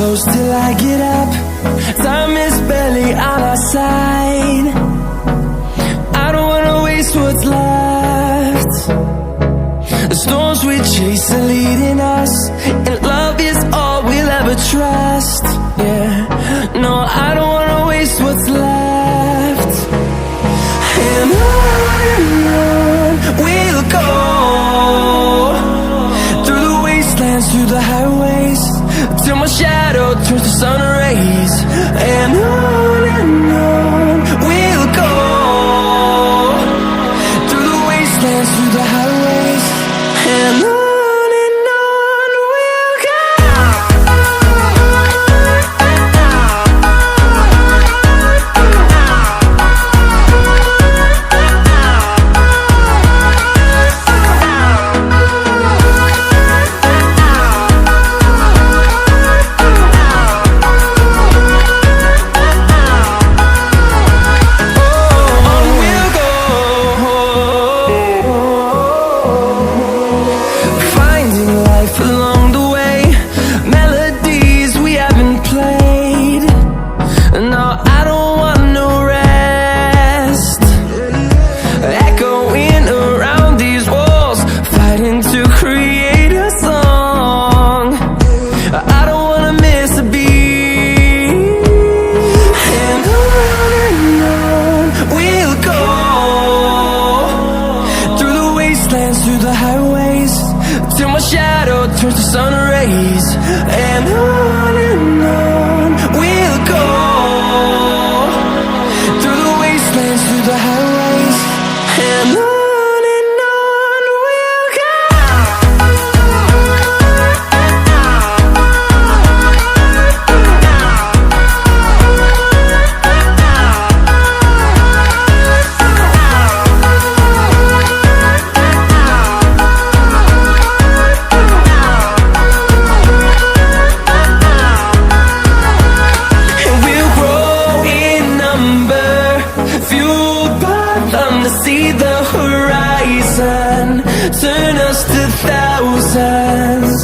close till I get up. Time is barely on our side. I don't wanna waste what's left. The storms we chase are leading us, and love is all we'll ever trust. Yeah, no, I don't wanna waste what's left. And on we'll go, through the wastelands, through the highways, till my shadow turns to sun rays. And on we'll go, through the wastelands, through the highways, and on we'll go. Turns to sun rays, and on we'll go, through the wastelands, through the highways, and on we'll go. Turn us to thousands,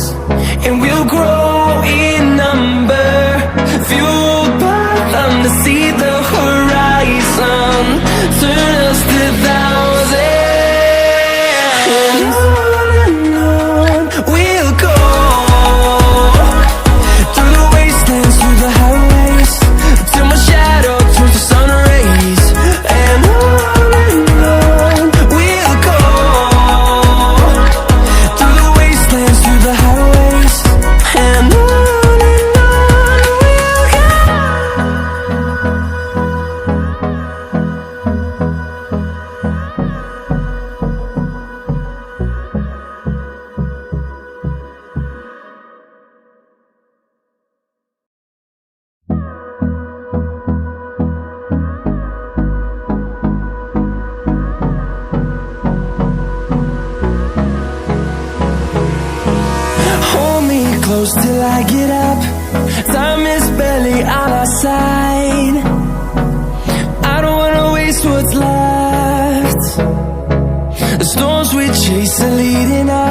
and we'll grow in number, fueled by them to see the horizon. Turn us to thousands, and on we'll go, through the wastelands, through the highways, till my shadow turns to sun rays. And on we'll go, through the wastelands, through the highways, and on we'll go. Hold me close till I get up. Time is barely on our side. I don't wanna waste what's left. The storms we chase are leading us,